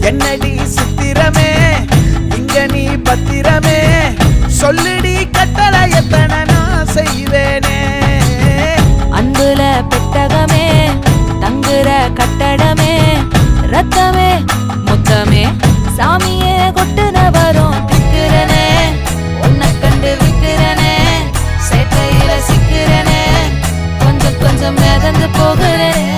என்னடி சித்திரமே இங்க நீ பத்திரமே சொல்லுடி கட்டளை எத்தனை நான் செய்வேனே அன்புல பெட்டகமே தங்குற கட்டடமே ரத்தமே முத்தமே சாமியே கொட்டுன வரும் திக்கிறனே உன்னை கண்டு விக்கிறனே சேட்டையில சிக்கிறனே கொஞ்சம் கொஞ்சம் மிதந்து போகிறேன்